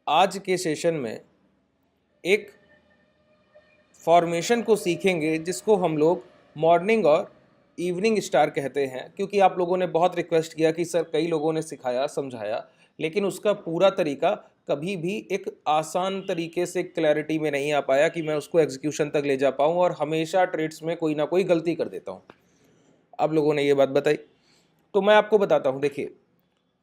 आज के सेशन में एक फॉर्मेशन को सीखेंगे जिसको हम लोग मॉर्निंग और इवनिंग स्टार कहते हैं, क्योंकि आप लोगों ने बहुत रिक्वेस्ट किया कि सर कई लोगों ने सिखाया समझाया, लेकिन उसका पूरा तरीका कभी भी एक आसान तरीके से क्लैरिटी में नहीं आ पाया कि मैं उसको एग्जीक्यूशन तक ले जा पाऊँ, और हमेशा ट्रेड्स में कोई ना कोई गलती कर देता हूँ। आप लोगों ने ये बात बताई तो मैं आपको बताता हूँ। देखिए,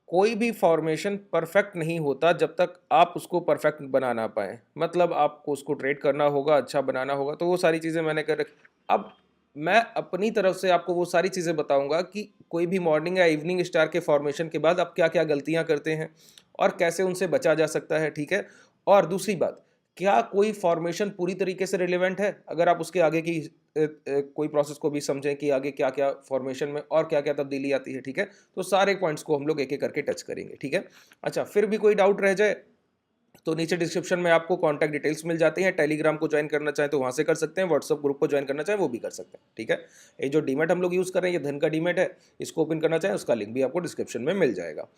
कोई भी फॉर्मेशन परफेक्ट नहीं होता जब तक आप उसको परफेक्ट बना ना पाए। मतलब आपको उसको ट्रेड करना होगा, अच्छा बनाना होगा, तो वो सारी चीज़ें मैंने कर रखी। अब मैं अपनी तरफ से आपको वो सारी चीज़ें बताऊंगा कि कोई भी मॉर्निंग या इवनिंग स्टार के फॉर्मेशन के बाद आप क्या क्या गलतियां करते हैं और कैसे उनसे बचा जा सकता है, ठीक है। और दूसरी बात, क्या कोई फॉर्मेशन पूरी तरीके से रिलेवेंट है अगर आप उसके आगे की कोई प्रोसेस को भी समझें कि आगे क्या क्या फॉर्मेशन में और क्या क्या तब्दीली आती है, ठीक है। तो सारे पॉइंट्स को हम लोग एक एक करके टच करेंगे, ठीक है। अच्छा, फिर भी कोई डाउट रह जाए तो नीचे डिस्क्रिप्शन में आपको कॉन्टैक्ट डिटेल्स मिल जाती हैं। टेलीग्राम को ज्वाइन करना चाहें तो वहां से कर सकते हैं, व्हाट्सअप ग्रुप को ज्वाइन करना चाहें वो भी कर सकते हैं, ठीक है। ये जो डीमेट हम लोग यूज़ कर रहे हैं, ये धन का डीमेट है, इसको ओपन करना चाहें उसका लिंक भी आपको डिस्क्रिप्शन में मिल जाएगा,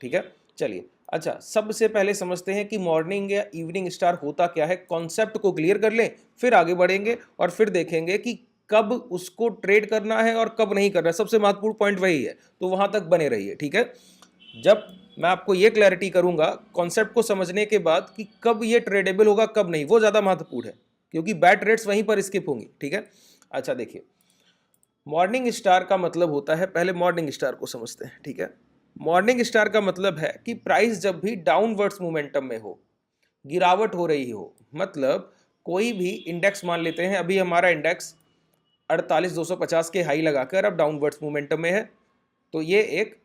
ठीक है। चलिए, अच्छा, सबसे पहले समझते हैं कि मॉर्निंग या इवनिंग स्टार होता क्या है। कॉन्सेप्ट को क्लियर कर लें, फिर आगे बढ़ेंगे और फिर देखेंगे कि कब उसको ट्रेड करना है और कब नहीं करना है। सबसे महत्वपूर्ण पॉइंट वही है, तो वहां तक बने रहिए, ठीक है। जब मैं आपको ये क्लैरिटी करूंगा कॉन्सेप्ट को समझने के बाद कि कब ये ट्रेडेबल होगा कब नहीं, वो ज्यादा महत्वपूर्ण है, क्योंकि बैड रेट्स वहीं पर स्किप होंगी, ठीक है। अच्छा देखिए, मॉर्निंग स्टार का मतलब होता है, पहले मॉर्निंग स्टार को समझते हैं, ठीक है। मॉर्निंग स्टार का मतलब है कि प्राइस जब भी डाउनवर्ड्स मोमेंटम में हो, गिरावट हो रही हो, मतलब कोई भी इंडेक्स मान लेते हैं, अभी हमारा इंडेक्स 48,250 के हाई लगाकर अब डाउनवर्ड्स मोमेंटम में है, तो ये एक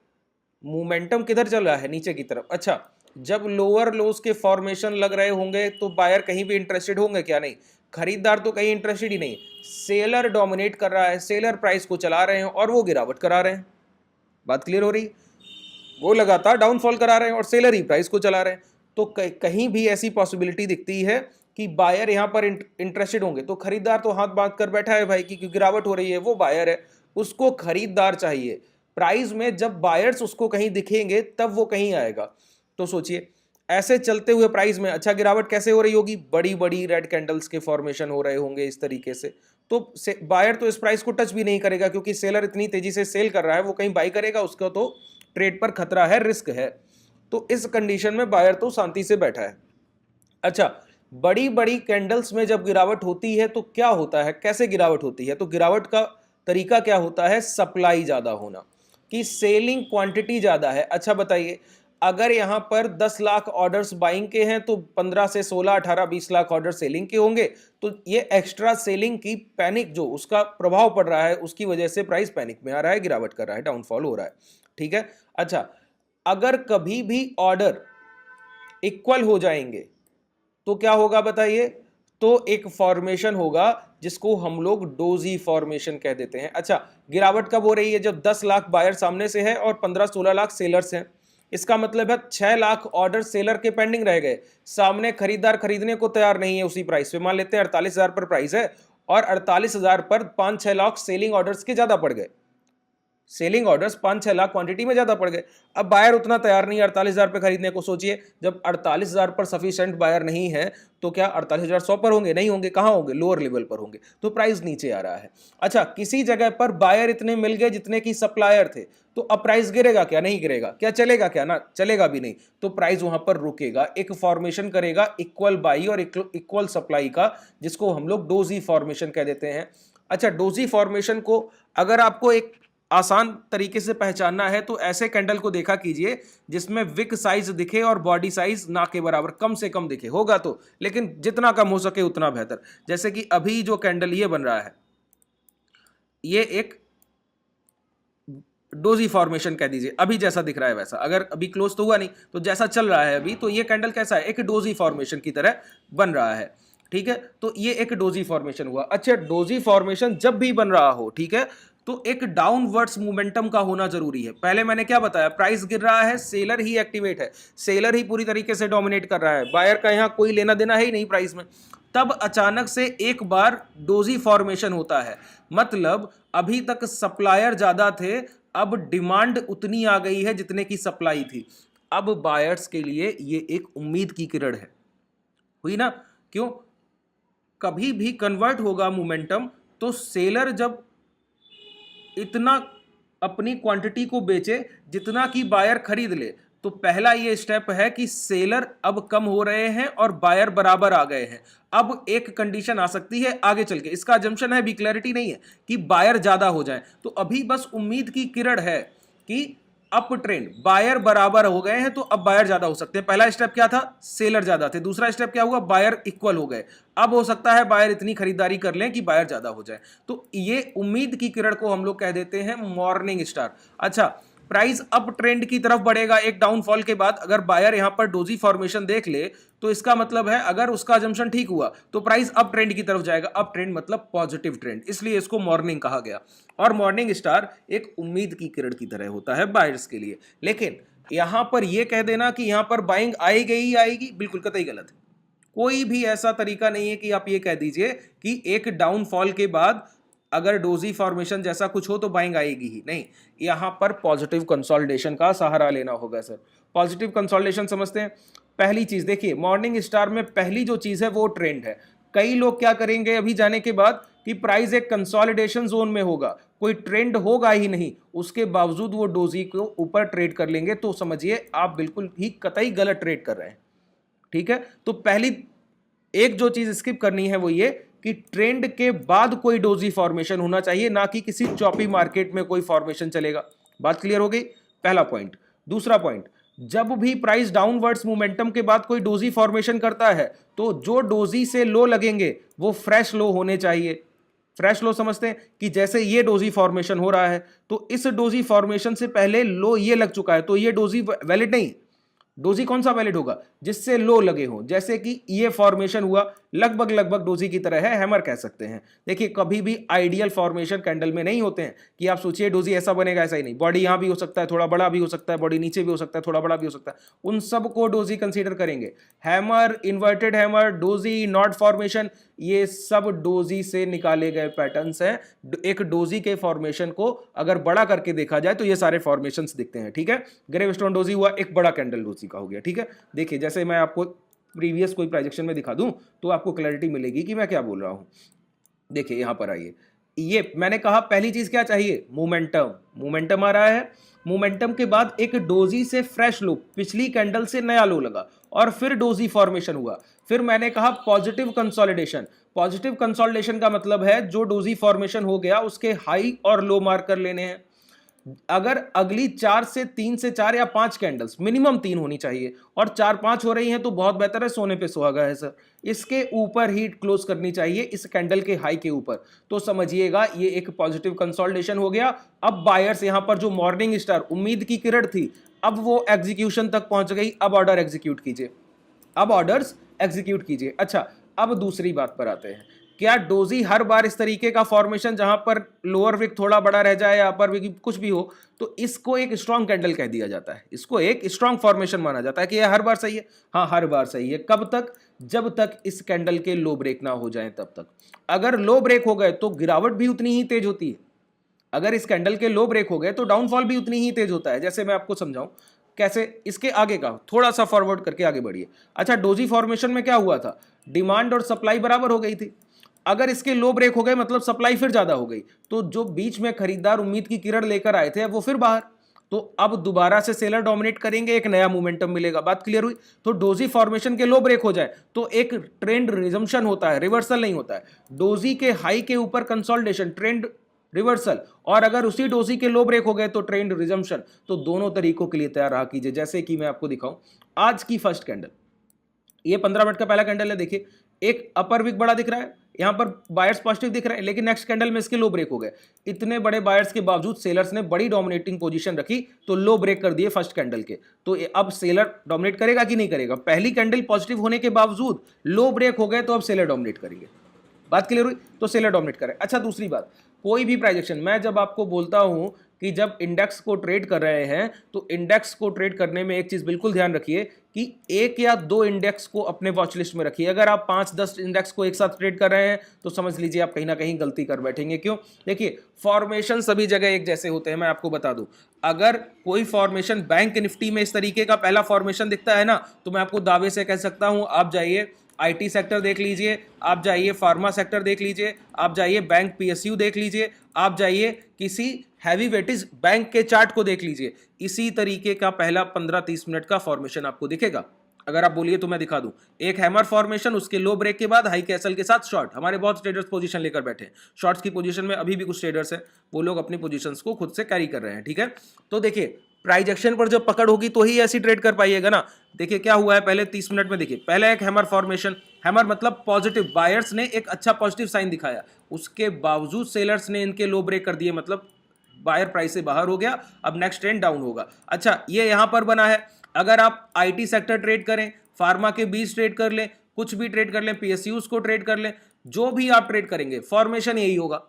मोमेंटम किधर चल रहा है, नीचे की तरफ। अच्छा, जब लोअर लोस के फॉर्मेशन लग रहे होंगे तो बायर कहीं भी इंटरेस्टेड होंगे क्या? नहीं। खरीदार तो कहीं इंटरेस्टेड ही नहीं, सेलर डोमिनेट कर रहा है, सेलर प्राइस को चला रहे हैं और वो गिरावट करा रहे हैं। बात क्लियर हो रही? वो लगातार डाउनफॉल करा रहे हैं और सेलर ही प्राइस को चला रहे हैं। तो कहीं भी ऐसी पॉसिबिलिटी दिखती है कि बायर यहां पर इंटरेस्टेड होंगे, तो खरीदार तो हाथ बांध कर बैठा है भाई कि गिरावट हो रही है, वो बायर है, उसको खरीदार चाहिए। प्राइस में जब बायर्स उसको कहीं दिखेंगे तब वो कहीं आएगा। तो सोचिए, ऐसे चलते हुए प्राइस में अच्छा गिरावट कैसे हो रही होगी? बड़ी बड़ी रेड कैंडल्स के फॉर्मेशन हो रहे होंगे इस तरीके से, तो बायर तो इस प्राइस को टच भी नहीं करेगा, क्योंकि सेलर इतनी तेजी से सेल कर रहा है, वो कहीं बाई करेगा? उसका तो ट्रेड पर खतरा है, रिस्क है। तो इस कंडीशन में बायर तो शांति से बैठा है। अच्छा, बड़ी बड़ी कैंडल्स में जब गिरावट होती है तो क्या होता है, कैसे गिरावट होती है? तो गिरावट का तरीका क्या होता है? सप्लाई ज्यादा होना, कि सेलिंग क्वांटिटी ज्यादा है। अच्छा बताइए, अगर यहां पर 10 लाख ऑर्डर्स बाइंग के हैं तो 15 से 16, 18, 20 लाख ऑर्डर सेलिंग के होंगे, तो ये एक्स्ट्रा सेलिंग की पैनिक जो उसका प्रभाव पड़ रहा है, उसकी वजह से प्राइस पैनिक में आ रहा है, गिरावट कर रहा है, डाउनफॉल हो रहा है, ठीक है। अच्छा, अगर कभी भी ऑर्डर इक्वल हो जाएंगे तो क्या होगा बताइए? तो एक फॉर्मेशन होगा जिसको हम लोग डोजी फॉर्मेशन कह देते हैं। अच्छा, गिरावट कब हो रही है? जब 10 लाख बायर सामने से है और 15-16 लाख सेलर्स हैं। इसका मतलब है 6 लाख ऑर्डर सेलर के पेंडिंग रह गए, सामने खरीदार खरीदने को तैयार नहीं है उसी प्राइस पे। मान लेते हैं 48,000 पर प्राइस है और 48,000 पर 5-6 लाख सेलिंग ऑर्डर्स के ज्यादा पड़ गए, सेलिंग ऑर्डर्स 5-6 लाख क्वांटिटी में ज्यादा पड़ गए। अब बायर उतना तैयार नहीं है 48,000 पे खरीदने को। सोचिए, जब 48,000 पर सफिशिएंट बायर नहीं है तो क्या 48,100 पर होंगे? नहीं होंगे। कहां होंगे? लोअर लेवल पर होंगे, तो प्राइस नीचे आ रहा है। अच्छा, किसी जगह पर बायर इतने मिल गए जितने की सप्लायर थे, तो अब प्राइस गिरेगा क्या? नहीं गिरेगा। क्या चलेगा? क्या ना चलेगा भी नहीं, तो प्राइस वहां पर रुकेगा, एक फॉर्मेशन करेगा इक्वल बाई और इक्वल सप्लाई का, जिसको हम लोग डोजी फॉर्मेशन कह देते हैं। अच्छा, डोजी फॉर्मेशन को अगर आपको एक आसान तरीके से पहचानना है तो ऐसे कैंडल को देखा कीजिए जिसमें विक साइज दिखे और बॉडी साइज ना के बराबर, कम से कम दिखे, होगा तो, लेकिन जितना कम हो सके उतना बेहतर। जैसे कि अभी जो कैंडल ये बन रहा है, ये एक डोजी फॉर्मेशन कह दीजिए, अभी जैसा दिख रहा है वैसा। अगर अभी क्लोज तो हुआ नहीं, तो जैसा चल रहा है अभी, तो ये कैंडल कैसा है? एक डोजी फॉर्मेशन की तरह बन रहा है, ठीक है। तो ये एक डोजी फॉर्मेशन हुआ। अच्छा, डोजी फॉर्मेशन जब भी बन रहा हो, ठीक है, तो एक डाउनवर्ड्स मोमेंटम का होना जरूरी है। पहले मैंने क्या बताया? प्राइस गिर रहा है, सेलर ही एक्टिवेट है, सेलर ही पूरी तरीके से डोमिनेट कर रहा है, बायर का यहां कोई लेना देना है ही नहीं प्राइस में। तब अचानक से एक बार डोजी फॉर्मेशन होता है, मतलब अभी तक सप्लायर ज्यादा थे, अब डिमांड उतनी आ गई है जितने की सप्लाई थी। अब बायर्स के लिए ये एक उम्मीद की किरण है, हुई ना? क्यों? कभी भी कन्वर्ट होगा मोमेंटम तो सेलर जब इतना अपनी क्वांटिटी को बेचे जितना कि बायर खरीद ले, तो पहला ये स्टेप है कि सेलर अब कम हो रहे हैं और बायर बराबर आ गए हैं। अब एक कंडीशन आ सकती है आगे चल के, इसका अजम्पशन है, भी क्लैरिटी नहीं है, कि बायर ज्यादा हो जाए। तो अभी बस उम्मीद की किरण है कि अप ट्रेंड, बायर बराबर हो गए हैं तो अब बायर ज्यादा हो सकते हैं। पहला स्टेप क्या था? सेलर ज्यादा थे। दूसरा स्टेप क्या हुआ? बायर इक्वल हो गए। अब हो सकता है बायर इतनी खरीदारी कर लें कि बायर ज्यादा हो जाए। तो ये उम्मीद की किरण को हम लोग कह देते हैं मॉर्निंग स्टार। अच्छा, प्राइस अप ट्रेंड की तरफ बढ़ेगा एक डाउनफॉल के बाद। अगर बायर यहां पर डोजी फॉर्मेशन देख ले तो इसका मतलब है अगर उसका अजम्पशन ठीक हुआ तो प्राइस अप ट्रेंड की तरफ जाएगा। अप ट्रेंड मतलब पॉजिटिव ट्रेंड, इसलिए इसको मॉर्निंग कहा गया। और मॉर्निंग स्टार एक उम्मीद की किरण की तरह होता है बायर्स के लिए। लेकिन यहां पर यह कह देना कि यहां पर बाइंग आएगी ही आएगी, बिल्कुल कतई गलत है। कोई भी ऐसा तरीका नहीं है कि आप ये कह दीजिए कि एक डाउनफॉल के बाद अगर डोजी फॉर्मेशन जैसा कुछ हो तो बाइंग आएगी ही नहीं। यहां पर पॉजिटिव कंसोलिडेशन का सहारा लेना होगा सर। पॉजिटिव कंसोलिडेशन समझते हैं। पहली चीज देखिए, मॉर्निंग स्टार में पहली जो चीज है वो ट्रेंड है। कई लोग क्या करेंगे अभी जाने के बाद कि प्राइस एक कंसोलिडेशन जोन में होगा, कोई ट्रेंड होगा ही नहीं, उसके बावजूद वो डोजी को ऊपर ट्रेड कर लेंगे, तो समझिए आप बिल्कुल ही कतई गलत ट्रेड कर रहे हैं। ठीक है, तो पहली एक जो चीज स्किप करनी है वो ये कि ट्रेंड के बाद कोई डोजी फॉर्मेशन होना चाहिए, ना कि किसी चॉपी मार्केट में कोई फॉर्मेशन चलेगा। बात क्लियर हो गई? पहला पॉइंट। दूसरा पॉइंट, जब भी प्राइस डाउनवर्ड्स मोमेंटम के बाद कोई डोजी फॉर्मेशन करता है तो जो डोजी से लो लगेंगे वो फ्रेश लो होने चाहिए। फ्रेश लो समझते हैं कि जैसे ये डोजी फॉर्मेशन हो रहा है तो इस डोजी फॉर्मेशन से पहले लो ये लग चुका है, तो ये डोजी वैलिड नहीं। डोजी कौन सा वैलिड होगा? जिससे लो लगे हो, जैसे कि ये फॉर्मेशन हुआ लगभग लगभग डोजी की तरह है, हैमर कह सकते हैं। देखिए कभी भी आइडियल फॉर्मेशन कैंडल में नहीं होते हैं कि आप सोचिए डोजी ऐसा बनेगा, ऐसा ही नहीं। बॉडी यहां भी हो सकता है, थोड़ा बड़ा भी हो सकता है, बॉडी नीचे भी हो सकता है, थोड़ा बड़ा भी हो सकता है, उन सब को डोजी कंसीडर करेंगे। Hammer, inverted hammer, doji, not formation, ये सब डोजी से निकाले गए पैटर्न्स हैं। एक डोजी के फॉर्मेशन को अगर बड़ा करके देखा जाए तो ये सारे फॉर्मेशंस दिखते हैं। ठीक है, ग्रेवस्टोन डोजी हुआ एक बड़ा कैंडल डोजी का हो गया। ठीक है, देखिए जैसे मैं आपको प्रीवियस कोई प्रोजेक्शन में दिखा दूं तो आपको क्लैरिटी मिलेगी कि मैं क्या बोल रहा हूं। देखिए यहां पर आइए, ये मैंने कहा पहली चीज क्या चाहिए? मोमेंटम। मोमेंटम आ रहा है, मोमेंटम के बाद एक डोजी से फ्रेश लो, पिछली कैंडल से नया लो लगा और फिर डोजी फॉर्मेशन हुआ। फिर मैंने कहा पॉजिटिव कंसोलिडेशन। पॉजिटिव कंसोलिडेशन का मतलब है जो डोजी फॉर्मेशन हो गया उसके हाई और लो मार्क कर लेने हैं। अगर अगली 4 से 3 से 4 या 5 कैंडल्स, मिनिमम 3 होनी चाहिए, और 4-5 हो रही हैं तो बहुत बेहतर है, सोने पे सुहागा है सर। इसके ऊपर ही क्लोज करनी चाहिए, इस कैंडल के हाई के ऊपर। तो समझिएगा ये एक पॉजिटिव कंसोलिडेशन हो गया। अब बायर्स यहां पर जो मॉर्निंग स्टार उम्मीद की किरण थी, अब वो एग्जीक्यूशन तक पहुंच गई। अब ऑर्डर एग्जीक्यूट कीजिए, अब ऑर्डर्स एग्जीक्यूट कीजिए। अच्छा, अब दूसरी बात पर आते हैं। क्या डोजी हर बार इस तरीके का फॉर्मेशन जहां पर लोअर विक थोड़ा बड़ा रह जाए या अपर विक कुछ भी हो तो इसको एक स्ट्रॉन्ग कैंडल कह दिया जाता है, इसको एक स्ट्रॉन्ग फॉर्मेशन माना जाता है कि यह हर बार सही है? हाँ, हर बार सही है। कब तक? जब तक इस कैंडल के लो ब्रेक ना हो जाए तब तक। अगर लो ब्रेक हो गए तो गिरावट भी उतनी ही तेज होती है। अगर इस कैंडल के लो ब्रेक हो गए तो डाउनफॉल भी उतनी ही तेज होता है। जैसे मैं आपको समझाऊं कैसे, इसके आगे का थोड़ा सा फॉरवर्ड करके आगे बढ़िए। अच्छा, डोजी फॉर्मेशन में क्या हुआ था? डिमांड और सप्लाई बराबर हो गई थी। अगर इसके लो ब्रेक हो गए मतलब सप्लाई फिर ज्यादा हो गई, तो जो बीच में खरीदार उम्मीद की किरण लेकर आए थे वो फिर बाहर, तो अब दोबारा से सेलर डोमिनेट करेंगे, एक नया मोमेंटम मिलेगा। बात क्लियर हुई? तो डोजी फॉर्मेशन के लो ब्रेक हो जाए तो एक ट्रेंड रिजम्पशन होता है, रिवर्सल नहीं होता है। डोजी के हाई के ऊपर कंसोलिडेशन, ट्रेंड रिवर्सल, और अगर उसी डोजी के लो ब्रेक हो गए तो ट्रेंड रिजम्पशन। तो दोनों तरीकों के लिए तैयार रहा कीजिए। जैसे कि मैं आपको दिखाऊं आज की फर्स्ट कैंडल, ये 15 मिनट का पहला कैंडल है। देखिए एक अपर विक बड़ा दिख रहा है, यहां पर बायर्स पॉजिटिव दिख रहे हैं, लेकिन नेक्स्ट कैंडल में इसके लो ब्रेक हो गए। इतने बड़े बायर्स के बावजूद सेलर्स ने बड़ी डोमिनेटिंग पोजीशन रखी तो लो ब्रेक कर दिए फर्स्ट कैंडल के। तो अब सेलर डोमिनेट करेगा कि नहीं करेगा? पहली कैंडल पॉजिटिव होने के बावजूद लो ब्रेक हो गए तो अब सेलर डोमिनेट करेंगे। बात क्लियर हुई? तो सेलर डोमिनेट करे। अच्छा, दूसरी बात, कोई भी प्राइजेक्शन, मैं जब आपको बोलता हूं कि जब इंडेक्स को ट्रेड कर रहे हैं तो इंडेक्स को ट्रेड करने में एक चीज बिल्कुल ध्यान रखिए कि एक या दो इंडेक्स को अपने वॉच लिस्ट में रखिए। अगर आप 5-10 इंडेक्स को एक साथ ट्रेड कर रहे हैं तो समझ लीजिए आप कहीं ना कहीं गलती कर बैठेंगे। क्यों? देखिए, फॉर्मेशन सभी जगह एक जैसे होते हैं। मैं आपको बता दूं, अगर कोई फॉर्मेशन बैंक निफ्टी में इस तरीके का पहला फॉर्मेशन दिखता है ना, तो मैं आपको दावे से कह सकता हूं, आप जाइए आईटी सेक्टर देख लीजिए, आप जाइए फार्मा सेक्टर देख लीजिए, आप जाइए बैंक पीएसयू देख लीजिए, आप जाइए किसी हैवी वेटेज बैंक के चार्ट को देख लीजिए, इसी तरीके का पहला 15-30 मिनट का फॉर्मेशन आपको दिखेगा। अगर आप बोलिए तो मैं दिखा दूं, एक हैमर फॉर्मेशन, उसके लो ब्रेक के बाद हाई कैसल के साथ शॉर्ट। हमारे बहुत ट्रेडर्स पोजीशन लेकर बैठे हैं शॉर्ट्स की पोजीशन में, अभी भी कुछ ट्रेडर्स हैं वो लोग अपनी पोजीशंस को खुद से कैरी कर रहे हैं। ठीक है, तो देखिए प्राइस एक्शन पर जब पकड़ होगी तो ही ऐसी ट्रेड कर पाइएगा ना। देखिए क्या हुआ है पहले 30 मिनट में, देखिए पहले एक हैमर फॉर्मेशन, हैमर मतलब पॉजिटिव, बायर्स ने एक अच्छा पॉजिटिव साइन दिखाया, उसके बावजूद सेलर्स ने इनके लो ब्रेक कर दिए, मतलब बायर प्राइस से बाहर हो गया। अब नेक्स्ट ट्रेंड डाउन होगा। अच्छा, ये यहां पर बना है। अगर आप आईटी सेक्टर ट्रेड करें, फार्मा के बीज ट्रेड कर लें, कुछ भी ट्रेड कर लें, पीएसयूज को ट्रेड कर लें, जो भी आप ट्रेड करेंगे फॉर्मेशन यही होगा।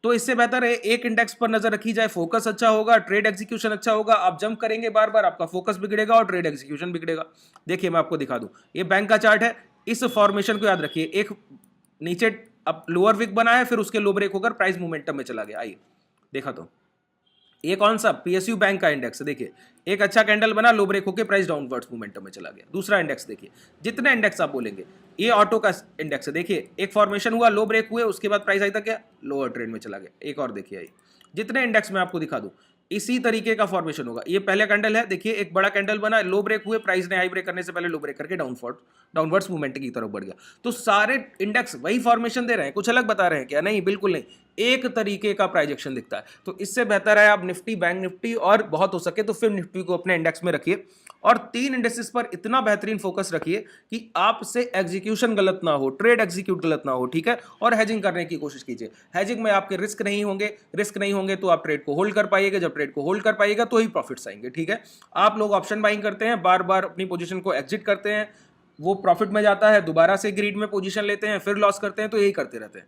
तो इससे बेहतर है एक इंडेक्स पर नजर रखी जाए, फोकस अच्छा होगा, ट्रेड एग्जीक्यूशन अच्छा होगा। आप जंप करेंगे बार बार, आपका फोकस बिगड़ेगा और ट्रेड एग्जीक्यूशन बिगड़ेगा। देखिए मैं आपको दिखा दूं, ये बैंक का चार्ट है, इस फॉर्मेशन को याद रखिए। एक नीचे अब लोअर विक बना है, फिर उसके लो ब्रेक होकर प्राइस मोमेंटम में चला गया। आइए देखा तो ये कौन सा पीएसयू बैंक का इंडेक्स है। देखिए एक अच्छा कैंडल बना, लो ब्रेक होकर प्राइस डाउनवर्ड्स मोमेंटम में चला गया। दूसरा इंडेक्स देखिए, जितने इंडेक्स आप बोलेंगे, ये ऑटो का इंडेक्स है। देखिए एक फॉर्मेशन हुआ, लो ब्रेक हुए, उसके बाद प्राइस आई तक क्या लोअर ट्रेंड में चला गया। एक और देखिए, आइए जितने इंडेक्स में आपको दिखा दूं इसी तरीके का फॉर्मेशन होगा। ये पहला कैंडल है, देखिए एक बड़ा कैंडल बना, लो ब्रेक हुए, प्राइस ने हाई ब्रेक करने से पहले लो ब्रेक करके डाउनवर्ड्स मूवमेंट की तरफ बढ़ गया। तो सारे इंडेक्स वही फॉर्मेशन दे रहे हैं, कुछ अलग बता रहे हैं क्या? नहीं, बिल्कुल नहीं, एक तरीके का प्राइजेक्शन दिखता है। तो इससे बेहतर है आप निफ्टी, बैंक निफ्टी और बहुत हो सके तो फिर निफ्टी को अपने इंडेक्स में रखिए, और 3 इंडेक्सेस पर इतना बेहतरीन फोकस रखिए कि आपसे एग्जीक्यूशन गलत ना हो, ट्रेड एग्जीक्यूट गलत ना हो। ठीक है, और हेजिंग करने की कोशिश कीजिए। हेजिंग में आपके रिस्क नहीं होंगे तो आप ट्रेड को होल्ड कर पाइएगा। जब ट्रेड को होल्ड कर पाइएगा तो ही प्रॉफिट्स आएंगे। ठीक है, आप लोग ऑप्शन बाइंग करते हैं, बार बार अपनी पोजीशन को एग्जिट करते हैं, वो प्रॉफिट में जाता है, दोबारा से ग्रीड में पोजीशन लेते हैं, फिर लॉस करते हैं, तो यही करते रहते हैं।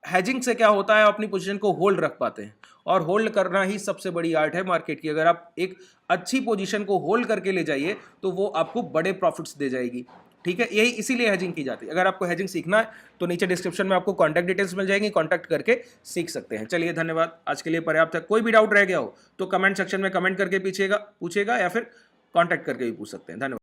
हेजिंग से क्या होता है, अपनी पोजीशन को होल्ड रख पाते हैं, और होल्ड करना ही सबसे बड़ी आर्ट है मार्केट की। अगर आप एक अच्छी पोजीशन को होल्ड करके ले जाइए तो वो आपको बड़े प्रॉफिट्स दे जाएगी। ठीक है, यही इसीलिए हेजिंग की जाती है। अगर आपको हेजिंग सीखना है तो नीचे डिस्क्रिप्शन में आपको कॉन्टैक्ट डिटेल्स मिल जाएंगी, कॉन्टैक्ट करके सीख सकते हैं। चलिए धन्यवाद, आज के लिए पर्याप्त है। कोई भी डाउट रह गया हो तो कमेंट सेक्शन में कमेंट करके पूछेगा या फिर कॉन्टैक्ट करके भी पूछ सकते हैं। धन्यवाद।